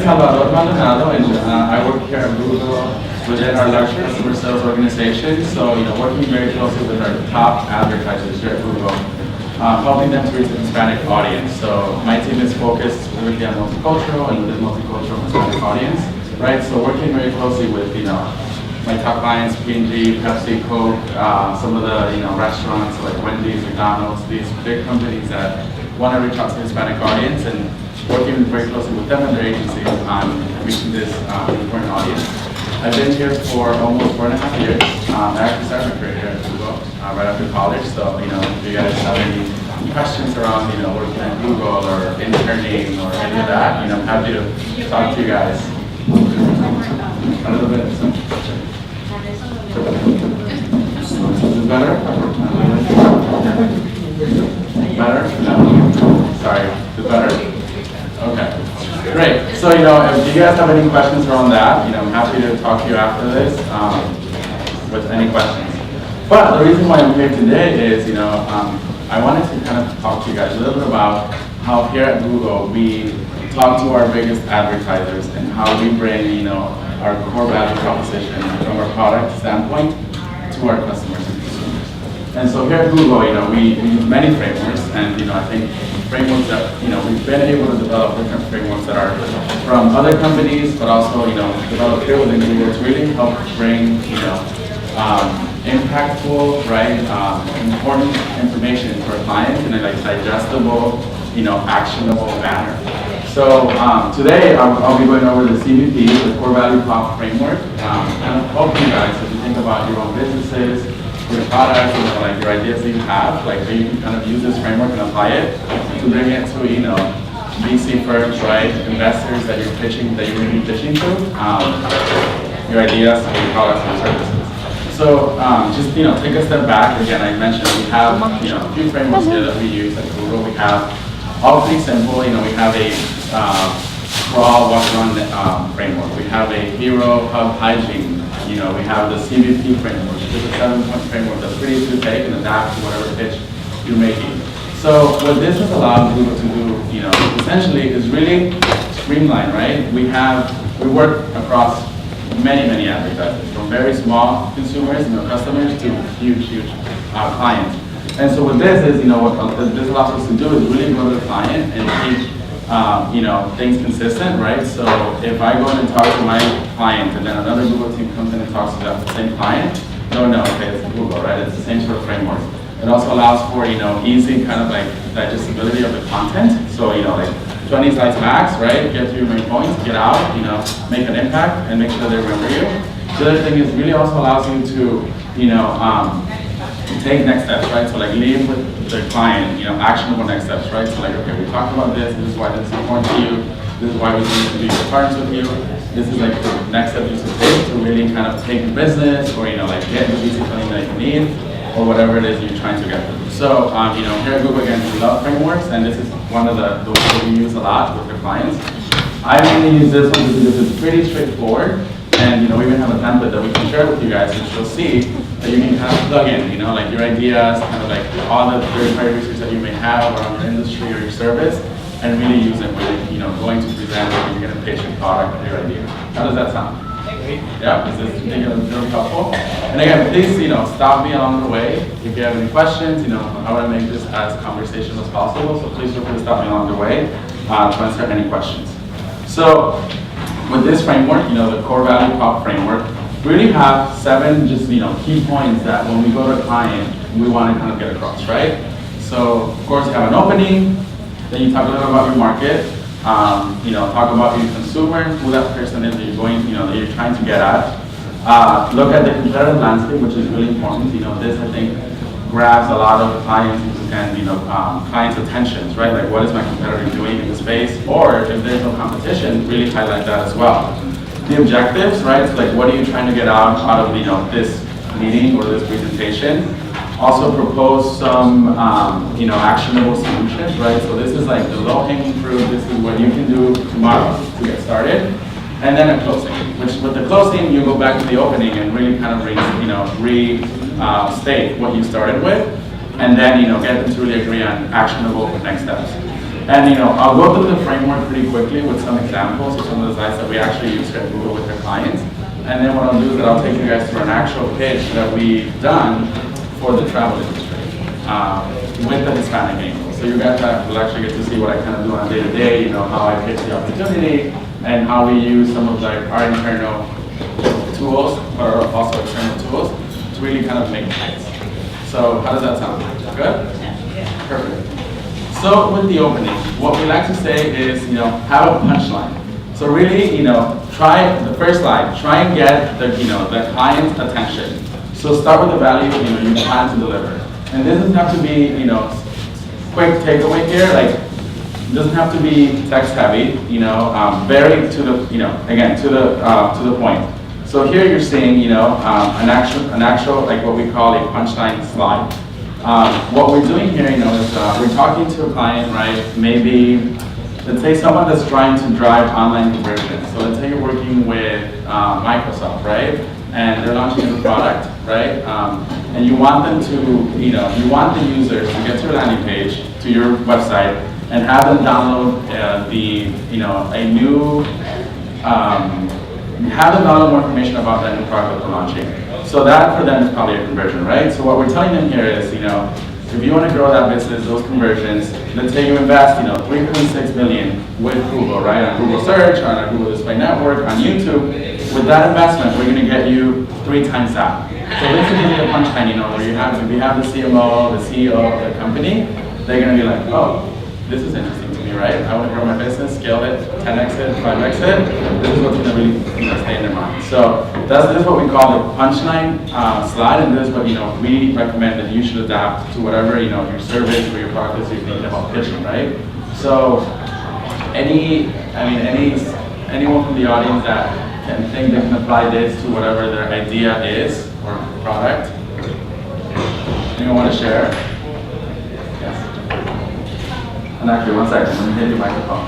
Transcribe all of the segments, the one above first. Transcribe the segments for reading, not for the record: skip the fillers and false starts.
Salvador Maldonado, and I work here at Google within our large customer sales organization. So, working very closely with our top advertisers here at Google, helping them to reach the Hispanic audience. So, my team is focused specifically on multicultural and within multicultural Hispanic audience, right? So, working very closely with, my top clients, P&G, Pepsi, Coke, some of the restaurants like Wendy's, McDonald's, these big companies that want to reach out to the Hispanic audience, and working very closely with them and their agencies on reaching this important audience. I've been here for almost 4.5 years. I actually started my career here at Google right after college. So if you guys have any questions around working at Google or interning or any of that, I'm happy to talk to you guys a little bit. Is this better? Better? No. Sorry. Is this better? Okay. Great. So, if you guys have any questions around that, I'm happy to talk to you after this with any questions. But the reason why I'm here today is, I wanted to kind of talk to you guys a little bit about how here at Google we talk to our biggest advertisers and how we bring, our core value proposition from our product standpoint to our customers and consumers. And so here at Google, we use many frameworks, and I think frameworks that we've been able to develop different frameworks that are from other companies, but also developed here within Google to really help bring impactful, right, important information to our clients in a digestible, actionable manner. So today I'll be going over the CVP, the Core Value Prop Framework, kind of helping you guys as you think about your own businesses, your products, your ideas that you have, so you can kind of use this framework and apply it to bring it to VC firms, right, investors that you're pitching, that you're going to be pitching to, your ideas, your products and services. So just take a step back. Again, I mentioned we have a few frameworks here that we use at Google. We have all pretty simple. We have a crawl, walk, run framework. We have a hero hub hygiene. We have the CVP framework, which is a 7-point framework that's pretty easy to take and adapt to whatever pitch you're making. So what this has allowed Google to do, essentially is really streamline, right? We work across many advertisers, from very small consumers, customers, to huge clients. And so what this is, what this allows us to do is really go to the client and keep things consistent, right? So if I go in and talk to my client and then another Google team comes in and talks to that same client, okay, it's Google, right? It's the same sort of framework. It also allows for, easy kind of digestibility of the content. So, 20 slides max, right? Get to your main points, get out, make an impact and make sure they remember you. The other thing is really also allows you to, take next steps, right? So leave with the client, actionable next steps, right? So okay, we talked about this is why this is important to you, this is why we need to be partners with you, this is the next step you should take to really kind of take the business or, get the VC funding that you need or whatever it is you're trying to get through. So, here at Google, again, we love frameworks, and this is one of the ones that we use a lot with our clients. I mainly use this one because it's pretty straightforward. And we even have a template that we can share with you guys, which you'll see that you can kind of plug in, your ideas, kind of all the third-party research that you may have around your industry or your service, and really use it when going to present or you're going to pitch your product or your idea. How does that sound? Yeah, is this really helpful? And again, please, stop me along the way if you have any questions. I want to make this as conversational as possible, so please feel free to stop me along the way to answer any questions. So, with this framework, the Core Value Prop Framework, we really have 7 just, key points that when we go to a client, we want to kind of get across, right? So, of course, you have an opening, then you talk a little about your market, talk about your consumer, who that person is that you're going, that you're trying to get at. Look at the competitive landscape, which is really important. This, I think, grabs a lot of clients and clients' attentions, right? What is my competitor doing in the space? Or if there's no competition, really highlight that as well. The objectives, right? So what are you trying to get out of this meeting or this presentation? Also propose some actionable solutions, right? So this is the low-hanging fruit. This is what you can do tomorrow to get started. And then a closing, which with the closing, you go back to the opening and really kind of restate what you started with, and then get them to really agree on actionable next steps. And I'll go through the framework pretty quickly with some examples of some of the sites that we actually use here at Google with our clients. And then what I'll do is that I'll take you guys through an actual pitch that we've done for the travel industry with the Hispanic angle. So you guys will actually get to see what I kind of do on a day-to-day, how I pitch the opportunity, and how we use some of our internal tools, or also external tools, to really kind of make hits. So how does that sound? Good? Yeah. Perfect. So with the opening, what we like to say is, have a punchline. So really, try the first slide. Try and get the client's attention. So start with the value, you plan to deliver. And this doesn't have to be, quick takeaway here. Like, it doesn't have to be text heavy. Very to the, again to the point. So here you're seeing, an actual like what we call a punchline slide. What we're doing here, is we're talking to a client, right? Maybe, let's say someone that's trying to drive online conversions. So let's say you're working with Microsoft, right? And they're launching a new product, right? And you want them to, you want the users to get to your landing page, to your website, and have them download have them download more information about that new product that they're launching. So that for them is probably a conversion, right? So what we're telling them here is, if you want to grow that business, those conversions, let's say you invest, 3.6 million with Google, right? On Google Search, on our Google Display Network, on YouTube. With that investment, we're going to get you 3 times that. So this is really a punchline, where if you have the CMO, the CEO of the company, they're going to be like, oh, this is interesting to me, right? I want to grow my business, scale it, 10x it, 5x it. This is what's going to really stay in their mind. So this is what we call the punchline slide, and this is what we recommend that you should adapt to whatever your service or your product is you're thinking about pitching, right? So anyone from the audience that can think they can apply this to whatever their idea is or product. Anyone want to share? And actually, one second, let me hit your microphone.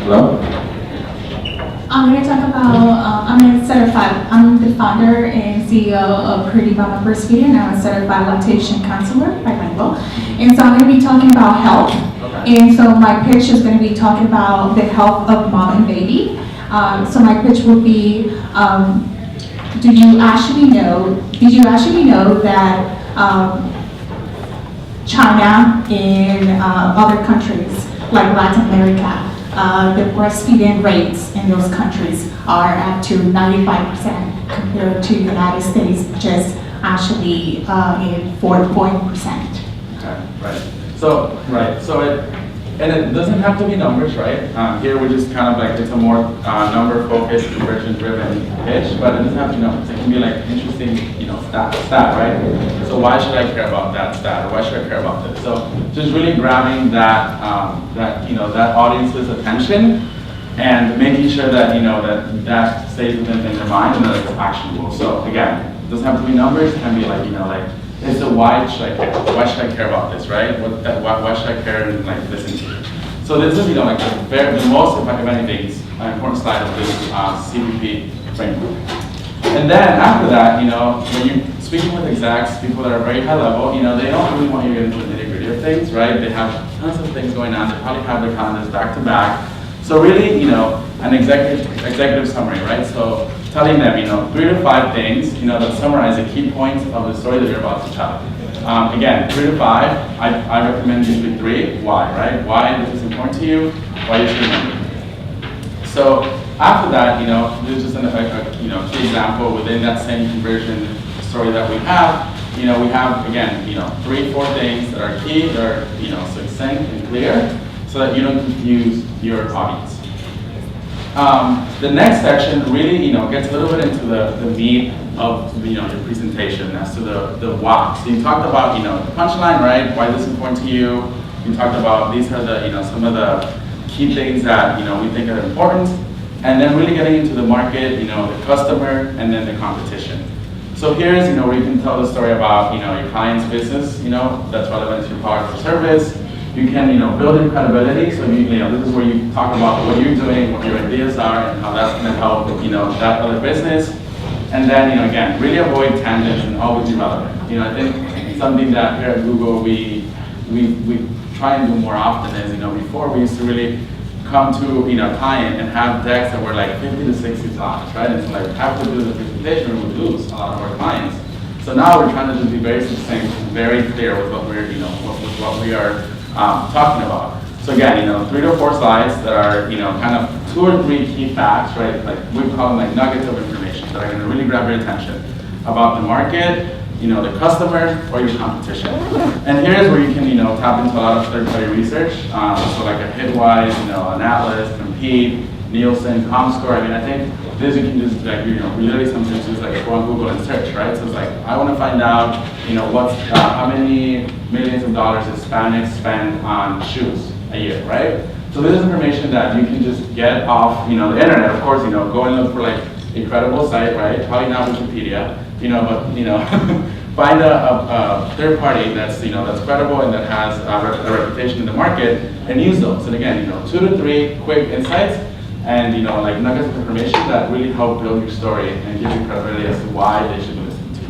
Hello? I'm going to talk about, I'm a certified, I'm the founder and CEO of Pretty Mama Breastfeeding, and I'm a certified lactation counselor, bilingual. And so I'm going to be talking about health. Okay. And so my pitch is going to be talking about the health of mom and baby. So my pitch will be, did you actually know that China and other countries like Latin America, the breastfeeding rates in those countries are up to 95% compared to the United States, which is actually in 4%. Okay, right. So it doesn't have to be numbers, right? Here we're just kind of like, it's a more number-focused, conversion-driven pitch, but it doesn't have to be numbers. It can be like interesting, stat, right? So why should I care about that stat, or why should I care about this? So just really grabbing that audience's attention and making sure that that stays within their mind and that it's actionable. So again, it doesn't have to be numbers. It can be like it's a why should I care? Why should I care about this, right? Why should I care and listen to it? So this is the most, if anything, important slide of this CPP framework. And then after that, when you're speaking with execs, people that are very high level, they don't really want you to get into the nitty-gritty of things, right? They have tons of things going on. They probably have their calendars back to back. So really, an executive summary, right? So telling them, 3 to 5 things, that summarize the key points of the story that you're about to tell. Again, 3 to 5, I recommend usually 3. Why, right? Why this is important to you, why you should remember. So after that, this is just a key example within that same conversion story that we have. We have, again, 3, 4 things that are key, that are, succinct and clear, so that you don't confuse your audience. The next section really, gets a little bit into the meat of, your presentation as to the why. So you talked about, the punchline, right? Why this is important to you. You talked about these are the, some of the key things that, we think are important. And then really getting into the market, the customer, and then the competition. So here's, where you can tell the story about, your client's business, that's relevant to your product or service. You can, build in credibility. So this is where you talk about what you're doing, what your ideas are, and how that's going to help, that other business. And then, again, really avoid tangents and always be relevant. I think something that here at Google we we try and do more often is, before we used to really come to, a client and have decks that were like 50 to 60 slides, right? And so like have to do the presentation, we would lose a lot of our clients. So now we're trying to just be very succinct, very clear with what we're, with what we are talking about. So again, 3 to 4 slides that are, kind of 2 or 3 key facts, right? Like we call them like nuggets of information that are going to really grab your attention about the market, the customer, or your competition. And here's where you can, tap into a lot of third-party research. So like a Hitwise, an Atlas, Compete, Nielsen, ComScore. I mean, I think this you can just like, literally sometimes just like go on Google and search, right? So it's like, I want to find out, what's, how many millions of dollars Hispanics spend on shoes a year, right? So this is information that you can just get off, the internet. Of course, go and look for like a credible site, right? Probably not Wikipedia, but find a third party that's that's credible and that has a reputation in the market, and use those. And again, 2 to 3 quick insights, and like nuggets of information that really help build your story and give you credibility as to why they should listen to you.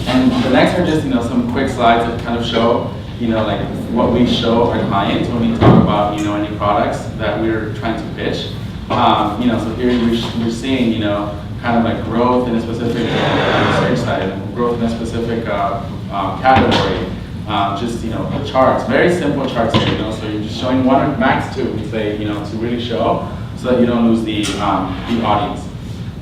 And the next are just some quick slides that kind of show like what we show our clients when we talk about any products that we're trying to pitch. So here you're seeing kind of like growth in a specific research side, growth in a specific category. Just the charts, very simple charts here. So you're just showing 1 or max 2. We say to really show so that you don't lose the audience.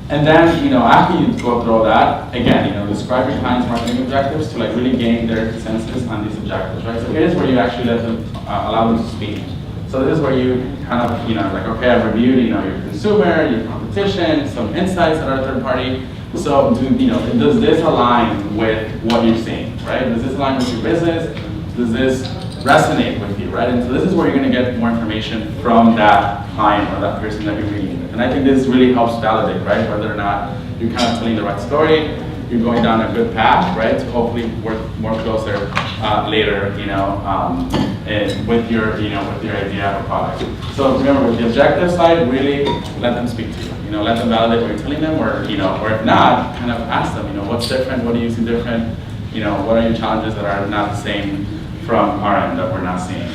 And then after you go through all that, again describe your client's marketing objectives to like really gain their consensus on these objectives, right? So here's where you actually let them allow them to speak. So this is where you kind of, like, okay, I've reviewed, your consumer, your competition, some insights that are third party. So, does this align with what you're seeing, right? Does this align with your business? Does this resonate with you, right? And so this is where you're going to get more information from that client or that person that you're meeting with. And I think this really helps validate, right? Whether or not you're kind of telling the right story, you're going down a good path, right? To hopefully work more closer later, with your idea of a product. So remember, with the objective side, really let them speak to you. Let them validate what you're telling them, or or if not, kind of ask them, what's different? What do you see different? What are your challenges that are not the same from our end that we're not seeing?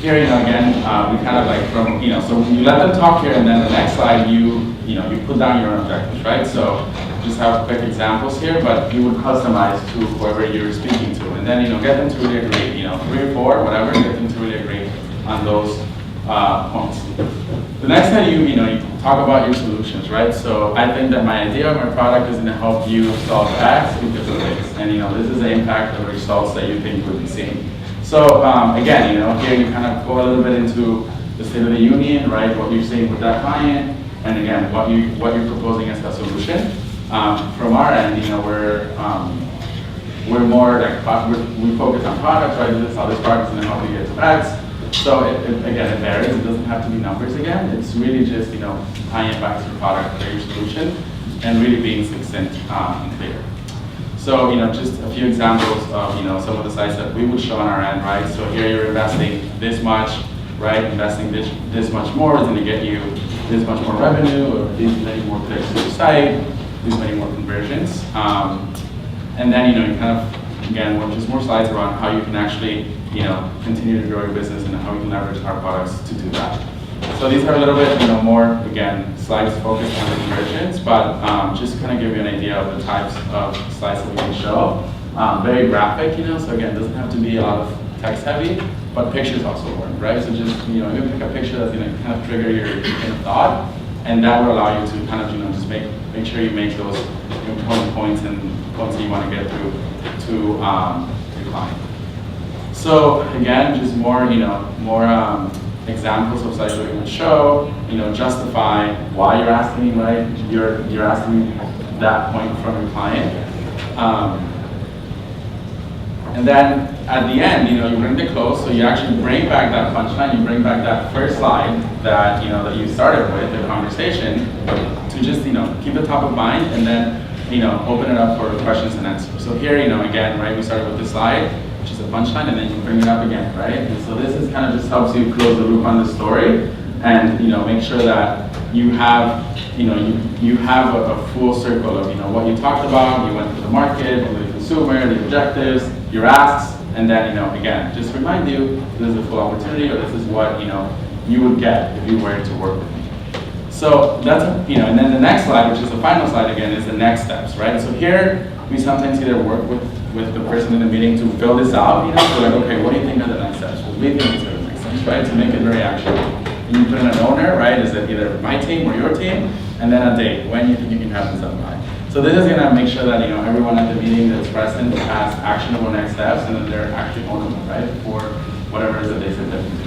Here, again, we kind of like from, so you let them talk here, and then the next slide, you put down your own objectives, right? So just have quick examples here, but you would customize to whoever you're speaking to, and then get them to really agree, 3 or 4, whatever, get them to really agree on those points. The next time you talk about your solutions, right? So I think that my idea of my product is going to help you solve X in different ways, and this is the impact of the results that you think you would be seeing. So again, here you kind of go a little bit into the state of the union, right? What you're seeing with that client, and again, what you're proposing as a solution. From our end, we're more like we focus on products, right? This is how this product is going to help you get to X. So again, it varies. It doesn't have to be numbers again. It's really just tying it back to the product or your solution, and really being succinct and clear. So just a few examples of some of the sites that we would show on our end, right? So here you're investing this much, right? Investing this much more is going to get you this much more revenue, or these many more clicks to your site, these many more conversions, and then you kind of again just more slides around how you can actually continue to grow your business and how you can leverage our products to do that. So these are a little bit more again slides focused on the conversions, but just kind of give you an idea of the types of slides that we can show. Very graphic, so again, it doesn't have to be a lot of text heavy, but pictures also work, right? So just you pick a picture that's going to kind of trigger your train of thought, and that will allow you to kind of just make sure you make those important points and points that you want to get through to your client. So again, just more examples of sites that we would show, justify why you're asking, right? You're asking that point from your client. And then at the end, you bring the close, so you actually bring back that punchline, you bring back that first slide that that you started with, the conversation, to just keep it top of mind, and then open it up for questions and answers. So here, again, right, we started with this slide, which is a punchline, and then you bring it up again, right? And so this is kind of just helps you close the loop on the story, and make sure that you have you have a full circle of what you talked about. You went through the market, the consumer, the objectives, your asks, and then, again, just remind you, this is a full opportunity, or this is what, you would get if you were to work with me. So that's, and then the next slide, which is the final slide again, is the next steps, right? So here, we sometimes either work with the person in the meeting to fill this out, so like, okay, what do you think are the next steps? Well, we think these are the next steps, right? To make it very actionable. And you put in an owner, right? Is it either my team or your team? And then a date, when you think you can have this done by. So this is gonna make sure that, everyone at the meeting that's present has actionable next steps, and then they're actually ownable, right? For whatever it is that they said they can do.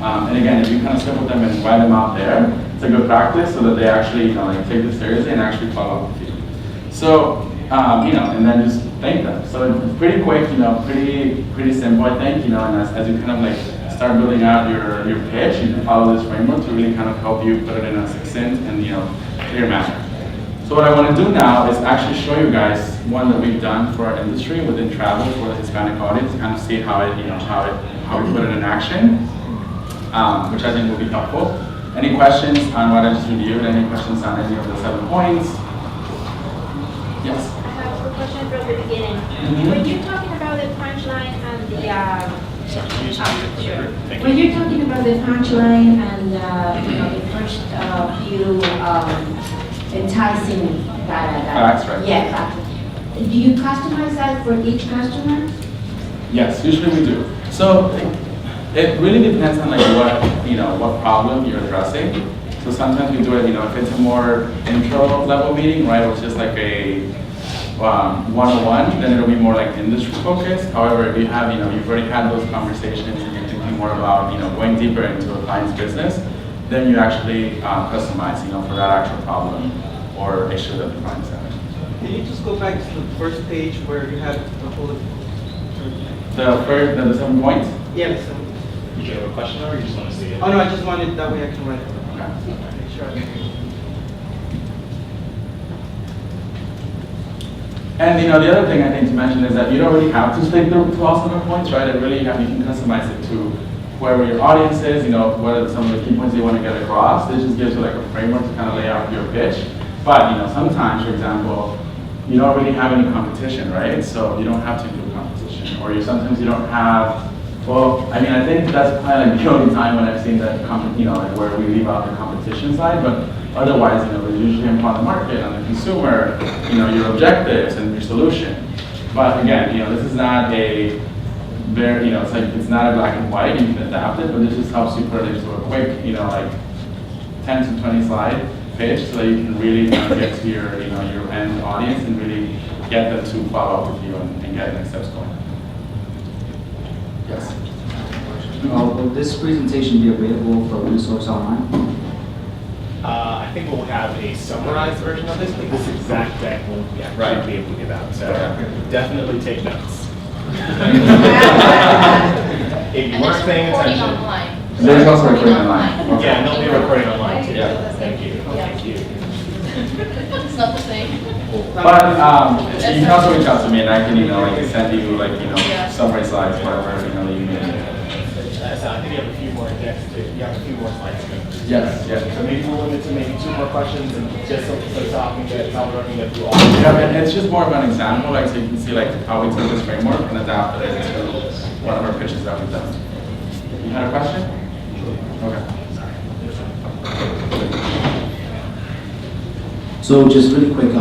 And again, if you kind of sit with them and invite them out there, it's a good practice so that they actually, take this seriously and actually follow up with you. So, and then just thank them. So it's pretty quick, pretty simple, I think, and as you kind of like start building out your pitch, you can follow this framework to really kind of help you put it in a succinct and, clear manner. So what I want to do now is actually show you guys one that we've done for our industry within travel for the Hispanic audience, kind of see how we put it in action, which I think will be helpful. Any questions on what I just reviewed? Any questions on any of the 7 points? Yes? I have a question from the beginning. When you're talking about the punchline and the when you're talking about the punchline and the first few enticing That's right. Yeah, exactly. Do you customize that for each customer? Yes, usually we do. So it really depends on like what problem you're addressing. So sometimes we do it, if it's a more intro level meeting, right, which is like a 101, then it'll be more like industry focused. However, if you have, you've already had those conversations and you're thinking more about, going deeper into a client's business, then you actually customize, for that actual problem or issue that the client's having. Can you just go back to the first page where you have the bullet? The 7 points? Yeah, the 7. You have a question or you just want to see it? Oh no, I just wanted, that way I can write it. Okay. Make sure I can. And the other thing I think to mention is that you don't really have to stick to all 7 points, right? It really you can customize it to whoever your audience is, what are some of the key points you want to get across. It just gives you like a framework to kind of lay out your pitch. But sometimes, for example, you don't really have any competition, right? So you don't have to do competition, or sometimes you don't have. Well, I think that's probably like the only time when I've seen that, like where we leave out the competition side. But otherwise, there's usually upon the market, on the consumer, your objectives and your solution. But again, this is not a very, it's not a black and white. You can adapt it, but this just helps you put it into a quick, like 10 to 20 slide pitch, so that you can really get to your, your end audience and really get them to follow up with you and get next steps going. Yes. Will this presentation be available for resource online? I think we'll have a summarized version of this, but this exact deck won't actually be able to give out. So definitely take notes. If you weren't paying attention. Online. There's also recording online. Okay. Yeah, and there'll be a recording online too. Yeah. Thank you. Thank you. It's not the same. But you can also reach out to me and I can, send you summary slides, whatever, you need. So I think you have a few more decks you have a few more slides to go through. Yes, yes. So maybe we'll limit to maybe 2 more questions and just so talking that how we're going to get through all. Yeah, and it's just more of an example, like so you can see like how we took this framework and adapted it to one of our pitches that we've done. You had a question? Okay. So just really quick,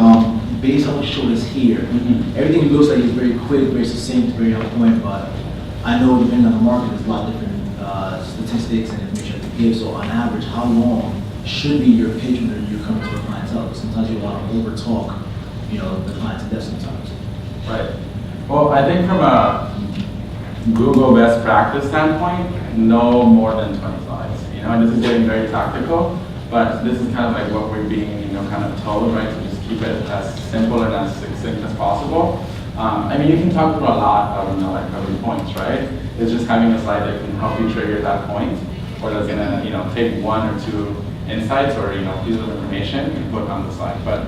based on what you showed us here, everything looks like it's very quick, very succinct, very on point, but I know depending on the market, there's a lot of different statistics and information to give. So on average, how long should be your pitch when you're coming to a clientele? Sometimes you want to over talk, the client to death sometimes. Right. Well, I think from a Google best practice standpoint, no more than 20 slides. And this is getting very tactical, but this is kind of like what we're being, kind of told, right? To just keep it as simple and as succinct as possible. You can talk through a lot of, like every points, right? It's just having a slide that can help you trigger that point, or that's gonna, take 1 or 2 insights or, pieces of information and put on the slide. But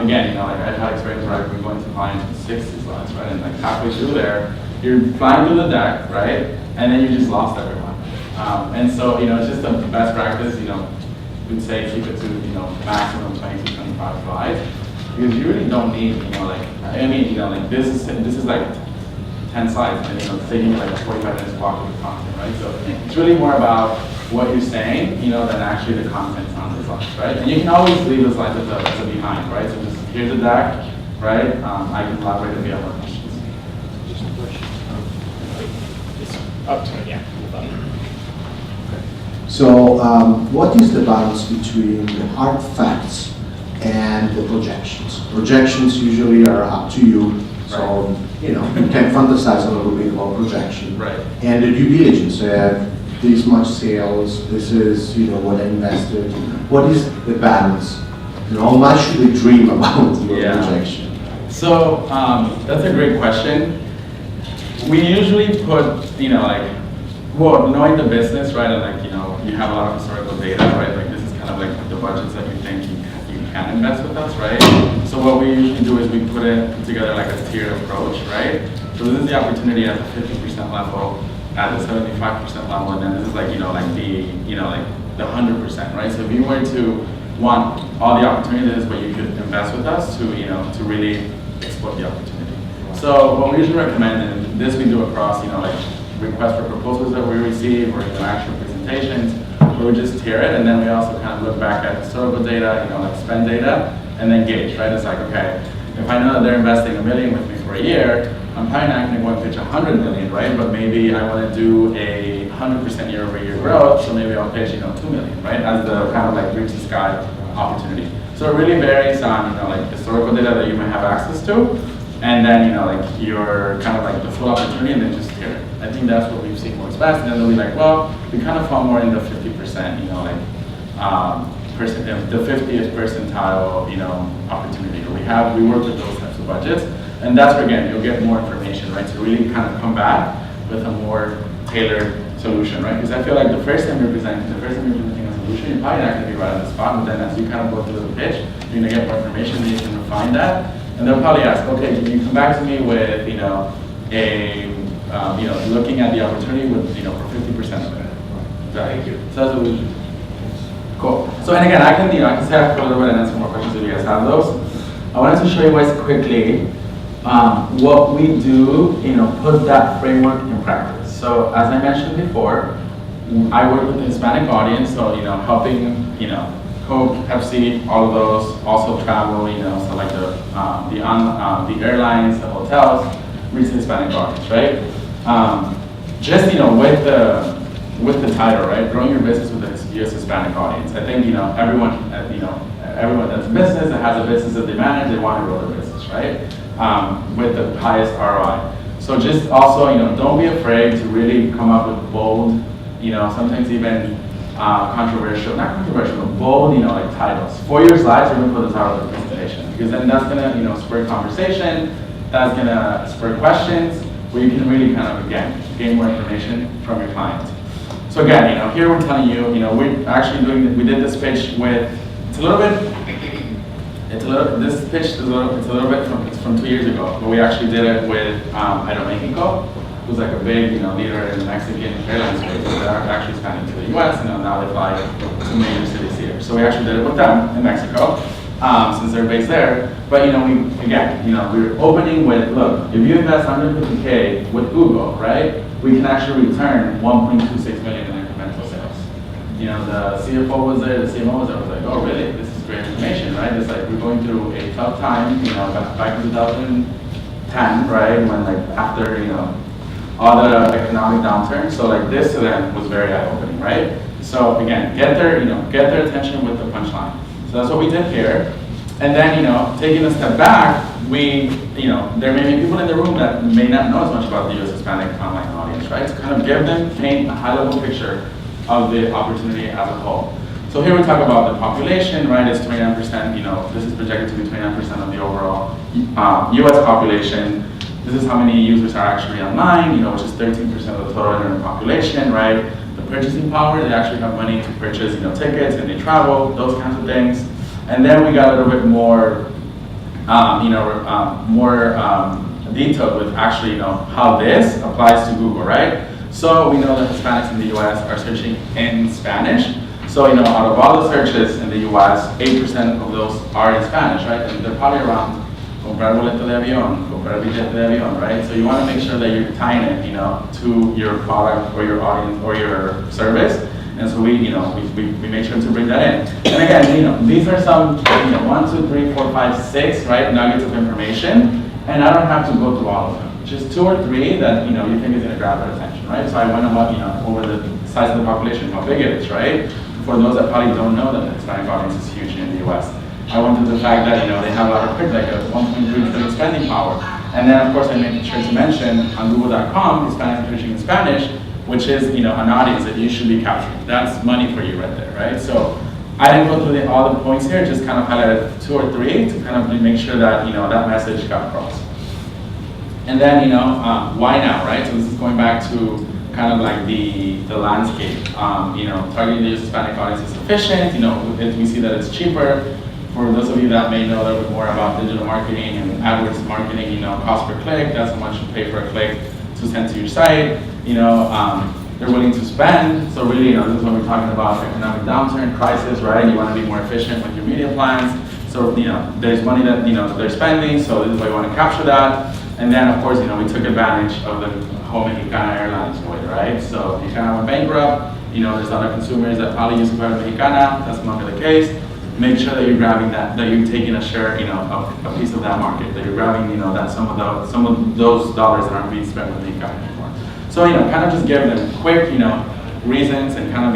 again, like I've had experience where we're going to clients with 60 slides, right? And like halfway through there, you're flying through the deck, right? And then you just lost everyone. And so, it's just a best practice, we'd say keep it to, maximum 20 to 25 slides. Because you really don't need, like this is like 10 slides, and it's taking you like 45 minutes to walk through the content, right? So it's really more about what you're saying, than actually the content on the slides, right? And you can always leave the slides as a behind, right? So just here's the deck, right? I can elaborate if you have more questions. Up to it, yeah. So what is the balance between the hard facts and the projections? Projections usually are up to you, so you can fantasize a little bit about projection. Right. And the due diligence, this much sales, this is what I invested. What is the balance? How much should we dream about your projection? So that's a great question. We usually put, knowing the business, right, and you have a lot of historical data, right, like this is kind of like the budgets that you think you can invest with us, right? So what we usually do is we put it together like a tiered approach, right? So this is the opportunity at the 50% level, at the 75% level, and then this is like the 100%, right? So if you were to want all the opportunities, but you could invest with us to really exploit the opportunity. So what we usually recommend, and this we do across, requests for proposals that we receive or actual presentations, where we just tier it, and then we also kind of look back at historical data, like spend data, and then gauge, right? It's like, okay, if I know that they're investing $1 million with me for a year, I'm probably not going to go and pitch 100 million, right? But maybe I want to do a 100% year-over-year growth, so maybe I'll pitch, 2 million, right? As the kind of like reach the sky opportunity. So it really varies on, historical data that you might have access to, and then, your kind of like the full opportunity, and then just tier it. I think that's what we've seen works best. And then they'll be like, well, we kind of fall more in the 50%, the 50th percentile, opportunity. We work with those types of budgets. And that's where, again, you'll get more information, right? To really kind of come back with a more tailored solution, right? Because I feel like the first time you're presenting a solution, you're probably not going to be right on the spot. But then as you kind of go through the pitch, you're going to get more information, then you can refine that. And they'll probably ask, okay, can you come back to me with, looking at the opportunity with, for 50% of it. Thank you. So that's what we do. Cool. So, and again, I can stay up for a little bit and answer more questions if you guys have those. I wanted to show you guys quickly what we do, put that framework in practice. So, as I mentioned before, I work with the Hispanic audience, so, helping, Coke, Pepsi, all of those, also travel, so like the airlines, the hotels, reach the Hispanic audience, right? Just, with the title, right? Growing your business with the U.S. Hispanic audience. I think, everyone that's a business that has a business that they manage, they want to grow their business, right? With the highest ROI. So just also, don't be afraid to really come up with bold, sometimes even not controversial, but bold, like titles. For your slides, you're going to put the title of the presentation, because then that's going to, spur conversation, that's going to spur questions, where you can really kind of, again, gain more information from your client. So again, here we're telling you, we're actually we did this pitch with, it's a little bit from 2 years ago, but we actually did it with Aeromexico, who's like a big, leader in the Mexican airline space. They're actually expanding to the US, now they fly to major cities here. So we actually did it with them in Mexico, since they're based there. But we're opening with, look, if you invest $150K with Google, right, we can actually return 1.26 million in incremental sales. The CFO was there, the CMO was there, was like, oh really, this is great information, right? It's like we're going through a tough time, back in 2010, right, when after, all the economic downturn. So this to them was very eye-opening, right? So again, get their attention with the punchline. So that's what we did here. And then, taking a step back, there may be people in the room that may not know as much about the U.S. Hispanic online audience, right? To kind of paint a high-level picture of the opportunity as a whole. So here we talk about the population, right? It's 29%, this is projected to be 29% of the overall U.S. population. This is how many users are actually online, which is 13% of the total internet population, right? The purchasing power, they actually have money to purchase, tickets and they travel, those kinds of things. And then we got a little bit more, detailed with actually, how this applies to Google, right? So we know that Hispanics in the U.S. are searching in Spanish. So, out of all the searches in the U.S., 8% of those are in Spanish, right? And they're probably around comprar boleto de avión, comprar billete de avión, right? So you want to make sure that you're tying it, to your product or your audience or your service. And so we make sure to bring that in. And again, these are some, 1, 2, 3, 4, 5, 6, right, nuggets of information. And I don't have to go through all of them. Just 2 or 3 that, you think is going to grab their attention, right? So I went about, over the size of the population, how big it is, right? For those that probably don't know that the Hispanic audience is huge in the US. I went through the fact that, they have a lot of like a 1.3 trillion spending power. And then, of course, I made sure to mention on Google.com, Hispanic preaching in Spanish, which is, an audience that you should be capturing. That's money for you right there, right? So I didn't go through all the points here, just kind of highlighted 2 or 3 to kind of make sure that, that message got across. And then, why now, right? So this is going back to kind of like the landscape. Targeting the Hispanic audience is efficient. We see that it's cheaper. For those of you that may know a little bit more about digital marketing and AdWords marketing, cost per click, that's how much you pay for a click to send to your site. They're willing to spend. So really, this is when we're talking about economic downturn, crisis, right? You want to be more efficient with your media plans. So, there's money that, they're spending, so this is why you want to capture that. And then, of course, we took advantage of the whole Mexicana Airlines way, right? So Mexicana went bankrupt. There's other consumers that probably use Card Mexicana. That's no longer the case. Make sure that you're grabbing that you're taking a share, of a piece of that market. That you're grabbing, that some of those dollars that aren't being spent with Mexicana anymore. So, kind of just give them quick, reasons and kind of,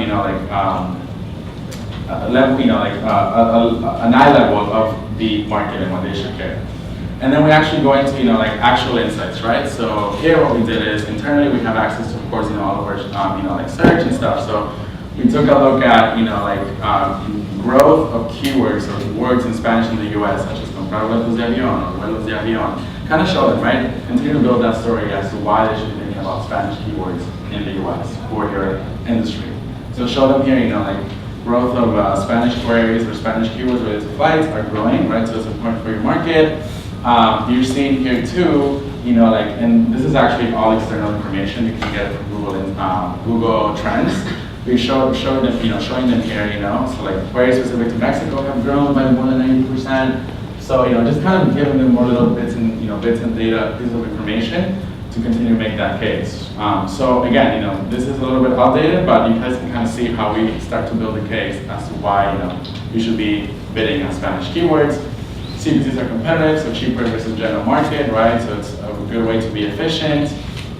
an eye level of the market and what they should care. And then we actually go into, actual insights, right? So here what we did is internally we have access to, of course, all of our, search and stuff. So we took a look at, growth of keywords or words in Spanish in the US, such as comprar boletos de avión or vuelos de avión. Kind of show them, right? Continue to build that story as to why they should be thinking about Spanish keywords in the US for your industry. So show them here, growth of Spanish queries or Spanish keywords related to flights are growing, right? So it's important for your market. You're seeing here too, and this is actually all external information. You can get it from Google and Google Trends. We showing them here, so like queries specific to Mexico have grown by more than 90%. So, just kind of giving them more little bits and data, pieces of information to continue to make that case. So again, this is a little bit outdated, but you guys can kind of see how we start to build a case as to why, you should be bidding on Spanish keywords. CPCs are competitive, so cheaper versus general market, right? So it's a good way to be efficient.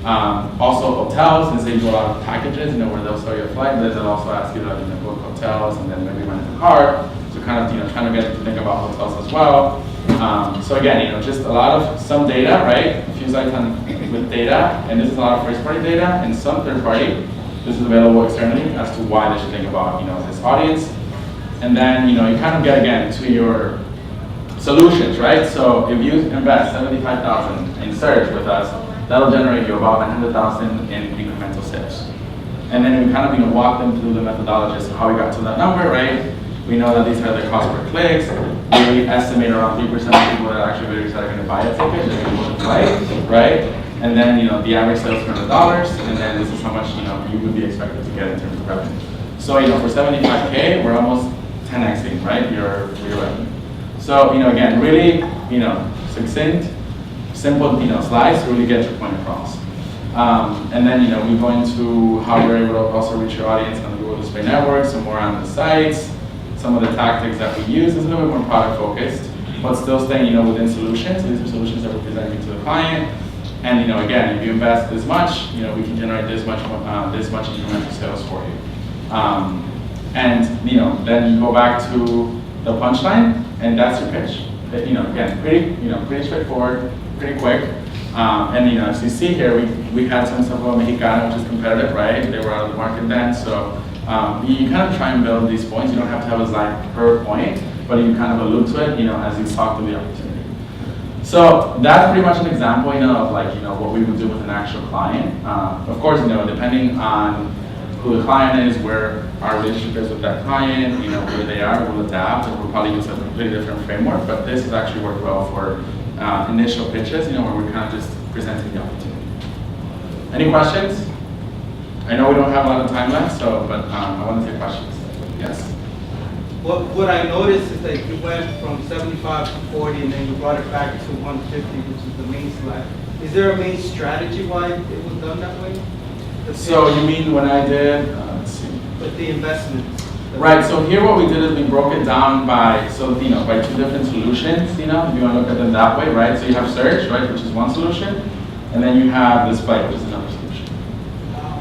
Also hotels, since they do a lot of packages, where they'll sell you a flight, but they'll also ask you to book hotels and then maybe rent a car. So kind of, trying to get to think about hotels as well. So again, just a lot of some data, right? A few slides with data, and this is a lot of first-party data and some third-party. This is available externally as to why they should think about, this audience. And then, you kind of get again to your solutions, right? So if you invest $75,000 in search with us, that'll generate you about $100,000 in incremental sales. And then we kind of walk them through the methodology of how we got to that number, right? We know that these are the cost per clicks. We estimate around 3% of people that are actually very excited going to buy a ticket, just going to flight, right? And then the average sales per $100, and then this is how much you would be expected to get in terms of revenue. So for 75K, we're almost 10xing, right? Your revenue. So again, really succinct, simple slides to really get your point across. And then we go into how you're able to also reach your audience on the Google Display Network, some more on the sites, some of the tactics that we use is a little bit more product focused, but still staying within solutions. These are solutions that we're presenting to the client. And again, if you invest this much, we can generate this much incremental sales for you. And then you go back to the punchline, and that's your pitch. Again, pretty straightforward, pretty quick. And as you see here, we had some stuff about Mexicana, which is competitive, right? They were out of the market then, so you kind of try and build these points. You don't have to have a slide per point, but you kind of allude to it, as you talk through the opportunity. So that's pretty much an example, of what we would do with an actual client. Of course, depending on who the client is, where our relationship is with that client, where they are, we'll adapt, and we'll probably use a completely different framework. But this has actually worked well for initial pitches, where we're kind of just presenting the opportunity. Any questions? I know we don't have a lot of time left, but I want to take questions. Yes. what I noticed is that you went from 75 to 40 and then you brought it back to 150, which is the main slide. Is there a main strategy why it was done that way? So you mean when I did, let's see. With the investment? Right, so here what we did is we broke it down by, so, you know, by two different solutions, you know, if you want to look at them that way, right? So you have search, right, which is one solution, and then you have display, which is another solution.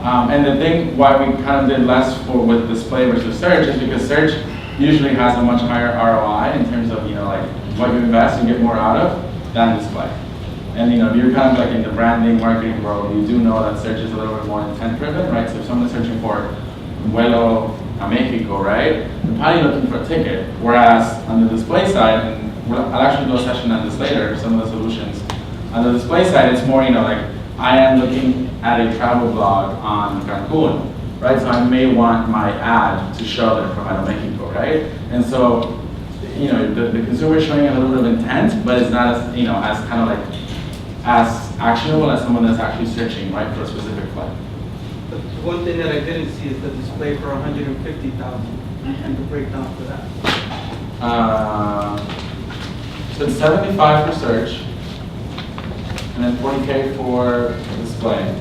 And the thing why we kind of did less with display versus search is because search usually has a much higher ROI in terms of, you know, like what you invest, you get more out of than display. And, you know, if you're kind of like in the branding, marketing world, you do know that search is a little bit more intent driven, right? So if someone's searching for Vuelo a Mexico, right? They're probably looking for a ticket. Whereas on the display side, and I'll actually do a session on this later, some of the solutions. On the display side, it's more, you know, like I am looking at a travel blog on Cancun, right? So I may want my ad to show there from Mexico, right? And so, you know, the consumer is showing a little bit of intent, but it's not as, you know, as kind of like, as actionable as someone that's actually searching, right, for a specific flight. But one thing that I didn't see is the display for 150,000 and the breakdown for that. So it's 75 for search, and then 40K for display.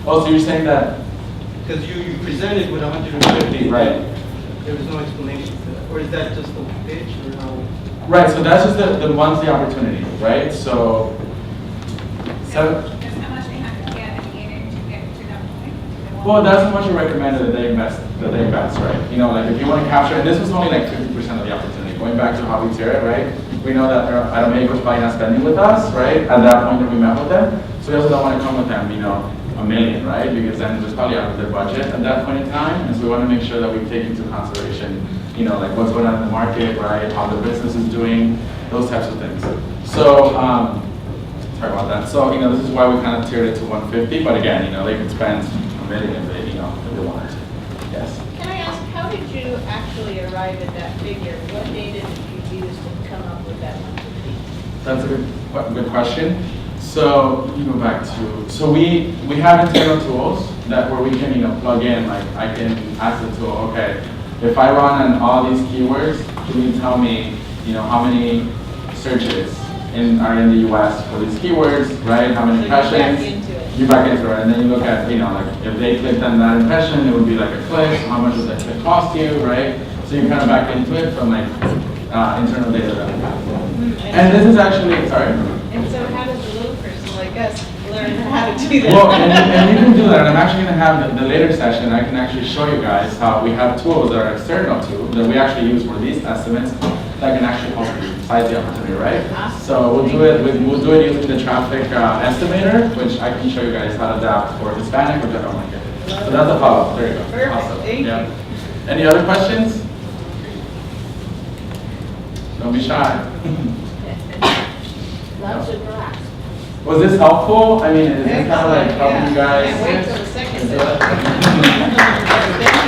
Oh, so you're saying that? Because you presented with 150. Right. There was no explanation for that. Or is that just the pitch or how? Right, so that's just the monthly opportunity, right? So, That's how much they have to get in order to get to that point. well, that's how much you recommend that they invest, right? You know, like if you want to capture, and this was only like 50% of the opportunity. Going back to how we tier it, right? We know that Aramaic was probably not spending with us, right? At that point that we met with them. So we also don't want to come with them, you know, $1 million, right? Because then it was probably out of their budget at that point in time. And so we want to make sure that we take into consideration, you know, like what's going on in the market, right? How the business is doing, those types of things. So, sorry about that. So, you know, this is why we kind of tiered it to 150. But again, you know, they could spend $1 million if they, you know, if they wanted to. Yes. Can I ask, how did you actually arrive at that figure? What data did you use to come up with that 150? That's a good question. So you go back to, so we have internal tools that where we can, you know, plug in, like I can ask the tool, okay, if I run on all these keywords, can you tell me, you know, how many searches are in the US for these keywords, right? How many impressions? You back into it, and then you look at, you know, like if they clicked on that impression, it would be like a click, how much would that click cost you, right? So you kind of back into it from like internal data that we have. And this is actually, sorry. And so how does a little person like us learn how to do that? Well, and you can do that. And I'm actually going to have the later session. I can actually show you guys how we have tools that are external to that we actually use for these estimates that can actually help you size the opportunity, right? So we'll do it using the traffic estimator, which I can show you guys how to adapt for Hispanic, which I don't like it. So that's a follow-up. There you go. Perfect. Awesome. Thank you. Any other questions? Don't be shy. Loves to relax. Was this helpful? I mean, is this kind of like helping you guys? Can't wait till the second session. Thank